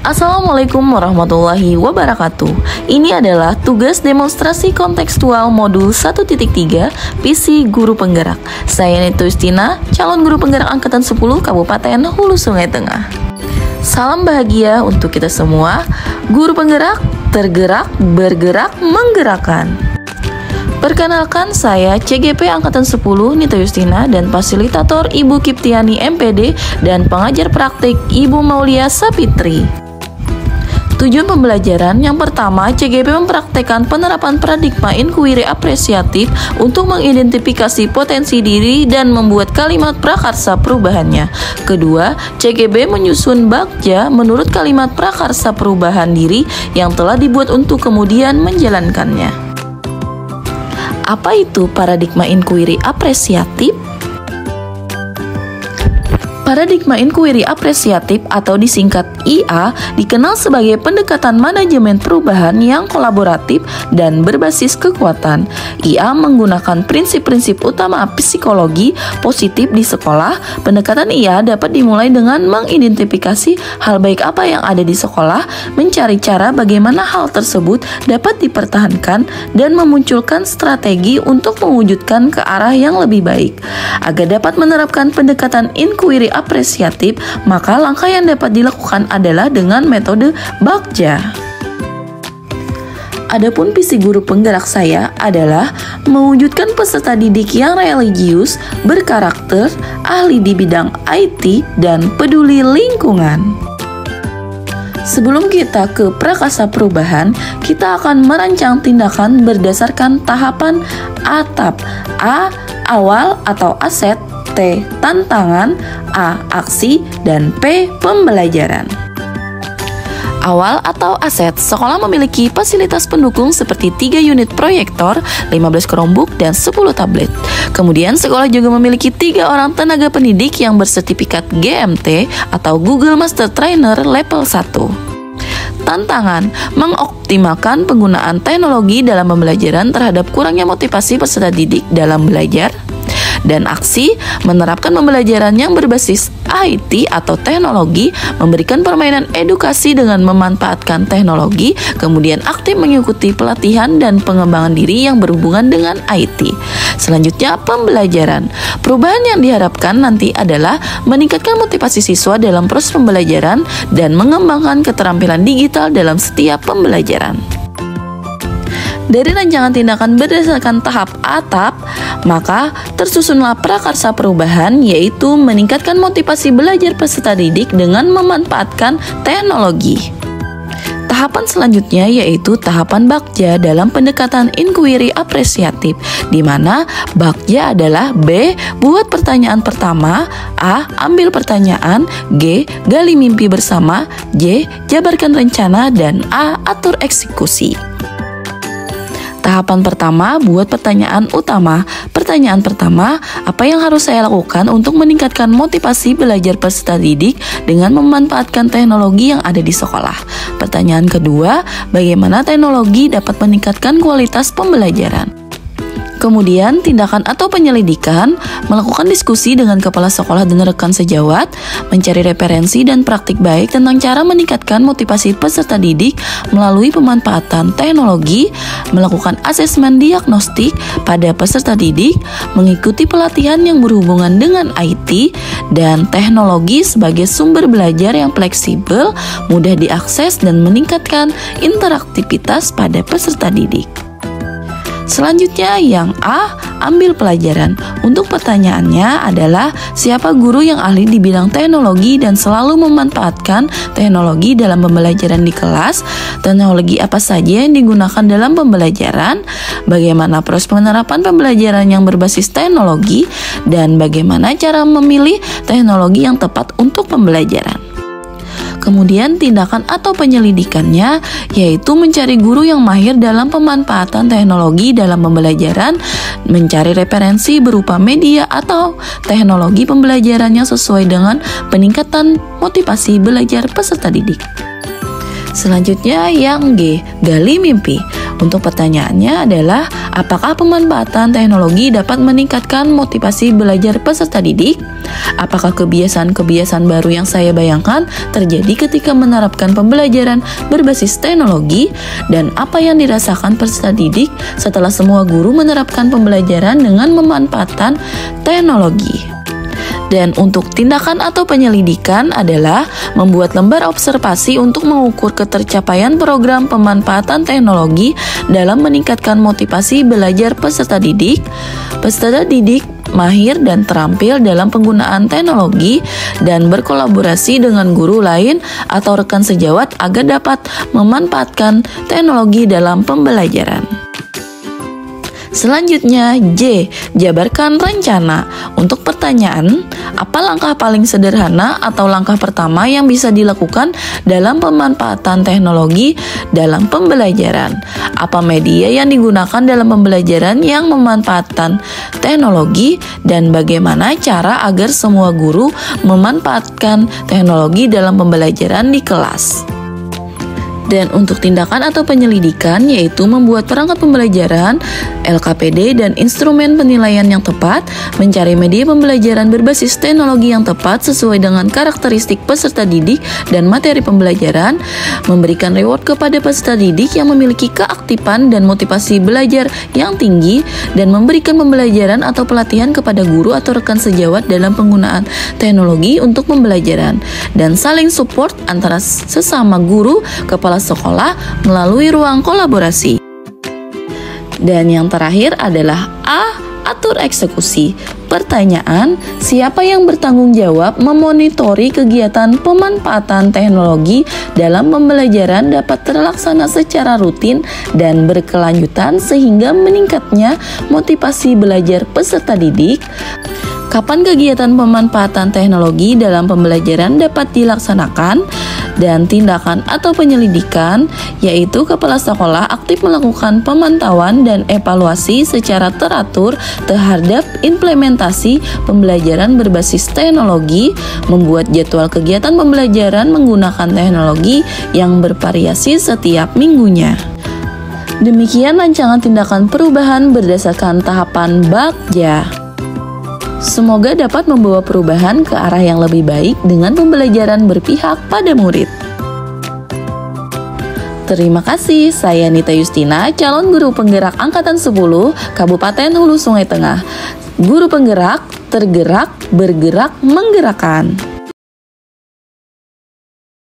Assalamualaikum warahmatullahi wabarakatuh. Ini adalah tugas demonstrasi kontekstual modul 1.3 PC Guru Penggerak. Saya Nito Justina, calon guru penggerak angkatan 10 Kabupaten Hulu Sungai Tengah. Salam bahagia untuk kita semua. Guru penggerak, tergerak, bergerak, menggerakkan. Perkenalkan, saya CGP Angkatan 10 Nito Justina dan fasilitator Ibu Kiptiani MPD dan pengajar praktik Ibu Maulia Sapitri. Tujuan pembelajaran yang pertama, CGP mempraktekkan penerapan paradigma inquiry apresiatif untuk mengidentifikasi potensi diri dan membuat kalimat prakarsa perubahannya. Kedua, CGP menyusun bagja menurut kalimat prakarsa perubahan diri yang telah dibuat untuk kemudian menjalankannya. Apa itu paradigma inquiry apresiatif? Paradigma inquiry apresiatif atau disingkat IA dikenal sebagai pendekatan manajemen perubahan yang kolaboratif dan berbasis kekuatan. IA menggunakan prinsip-prinsip utama psikologi positif di sekolah. Pendekatan IA dapat dimulai dengan mengidentifikasi hal baik apa yang ada di sekolah, mencari cara bagaimana hal tersebut dapat dipertahankan, dan memunculkan strategi untuk mewujudkan ke arah yang lebih baik. Agar dapat menerapkan pendekatan inquiry apresiatif, maka langkah yang dapat dilakukan adalah dengan metode bagja. Adapun visi guru penggerak saya adalah mewujudkan peserta didik yang religius, berkarakter, ahli di bidang IT, dan peduli lingkungan. Sebelum kita ke prakasa perubahan, kita akan merancang tindakan berdasarkan tahapan ATAP. A. Awal atau aset, T. Tantangan, A. Aksi, dan P. Pembelajaran. Awal atau aset, sekolah memiliki fasilitas pendukung seperti 3 unit proyektor, 15 Chromebook, dan 10 tablet. Kemudian sekolah juga memiliki 3 orang tenaga pendidik yang bersertifikat GMT atau Google Master Trainer level 1. Tantangan, mengoptimalkan penggunaan teknologi dalam pembelajaran terhadap kurangnya motivasi peserta didik dalam belajar. Dan aksi, menerapkan pembelajaran yang berbasis IT atau teknologi, memberikan permainan edukasi dengan memanfaatkan teknologi, kemudian aktif mengikuti pelatihan dan pengembangan diri yang berhubungan dengan IT. Selanjutnya, pembelajaran. Perubahan yang diharapkan nanti adalah meningkatkan motivasi siswa dalam proses pembelajaran dan mengembangkan keterampilan digital dalam setiap pembelajaran. Dari rancangan tindakan berdasarkan tahap ATAP, maka tersusunlah prakarsa perubahan, yaitu meningkatkan motivasi belajar peserta didik dengan memanfaatkan teknologi. Tahapan selanjutnya yaitu tahapan bagja dalam pendekatan inquiry apresiatif, di mana bagja adalah B. Buat pertanyaan pertama, A. Ambil pertanyaan, G. Gali mimpi bersama, J. Jabarkan rencana, dan A. Atur eksekusi. Tahapan pertama, buat pertanyaan utama. Pertanyaan pertama, apa yang harus saya lakukan untuk meningkatkan motivasi belajar peserta didik dengan memanfaatkan teknologi yang ada di sekolah? Pertanyaan kedua, bagaimana teknologi dapat meningkatkan kualitas pembelajaran? Kemudian, tindakan atau penyelidikan, melakukan diskusi dengan kepala sekolah dan rekan sejawat, mencari referensi dan praktik baik tentang cara meningkatkan motivasi peserta didik melalui pemanfaatan teknologi, melakukan asesmen diagnostik pada peserta didik, mengikuti pelatihan yang berhubungan dengan IT, dan teknologi sebagai sumber belajar yang fleksibel, mudah diakses, dan meningkatkan interaktivitas pada peserta didik. Selanjutnya yang A, ambil pelajaran. Untuk pertanyaannya adalah siapa guru yang ahli di bidang teknologi dan selalu memanfaatkan teknologi dalam pembelajaran di kelas? Teknologi apa saja yang digunakan dalam pembelajaran? Bagaimana proses penerapan pembelajaran yang berbasis teknologi? Dan bagaimana cara memilih teknologi yang tepat untuk pembelajaran? Kemudian tindakan atau penyelidikannya yaitu mencari guru yang mahir dalam pemanfaatan teknologi dalam pembelajaran, mencari referensi berupa media atau teknologi pembelajaran yang sesuai dengan peningkatan motivasi belajar peserta didik. Selanjutnya yang G, gali mimpi. Untuk pertanyaannya adalah, apakah pemanfaatan teknologi dapat meningkatkan motivasi belajar peserta didik? Apakah kebiasaan-kebiasaan baru yang saya bayangkan terjadi ketika menerapkan pembelajaran berbasis teknologi? Dan apa yang dirasakan peserta didik setelah semua guru menerapkan pembelajaran dengan memanfaatkan teknologi? Dan untuk tindakan atau penyelidikan adalah membuat lembar observasi untuk mengukur ketercapaian program pemanfaatan teknologi dalam meningkatkan motivasi belajar peserta didik. Peserta didik mahir dan terampil dalam penggunaan teknologi dan berkolaborasi dengan guru lain atau rekan sejawat agar dapat memanfaatkan teknologi dalam pembelajaran. Selanjutnya, J. Jabarkan rencana. Untuk pertanyaan, apa langkah paling sederhana atau langkah pertama yang bisa dilakukan dalam pemanfaatan teknologi dalam pembelajaran? Apa media yang digunakan dalam pembelajaran yang memanfaatkan teknologi? Dan bagaimana cara agar semua guru memanfaatkan teknologi dalam pembelajaran di kelas? Dan untuk tindakan atau penyelidikan yaitu membuat perangkat pembelajaran, LKPD, dan instrumen penilaian yang tepat, mencari media pembelajaran berbasis teknologi yang tepat sesuai dengan karakteristik peserta didik dan materi pembelajaran, memberikan reward kepada peserta didik yang memiliki keaktifan dan motivasi belajar yang tinggi, dan memberikan pembelajaran atau pelatihan kepada guru atau rekan sejawat dalam penggunaan teknologi untuk pembelajaran, dan saling support antara sesama guru, kepala sekolah melalui ruang kolaborasi. Dan yang terakhir adalah A. Atur eksekusi. Pertanyaan, siapa yang bertanggung jawab memonitori kegiatan pemanfaatan teknologi dalam pembelajaran dapat terlaksana secara rutin dan berkelanjutan sehingga meningkatnya motivasi belajar peserta didik? Kapan kegiatan pemanfaatan teknologi dalam pembelajaran dapat dilaksanakan? Dan tindakan atau penyelidikan, yaitu kepala sekolah aktif melakukan pemantauan dan evaluasi secara teratur terhadap implementasi pembelajaran berbasis teknologi, membuat jadwal kegiatan pembelajaran menggunakan teknologi yang bervariasi setiap minggunya. Demikian rancangan tindakan perubahan berdasarkan tahapan Bagja. Semoga dapat membawa perubahan ke arah yang lebih baik dengan pembelajaran berpihak pada murid. Terima kasih, saya Nita Yustina, calon guru penggerak Angkatan 10, Kabupaten Hulu Sungai Tengah. Guru penggerak, tergerak, bergerak, menggerakkan.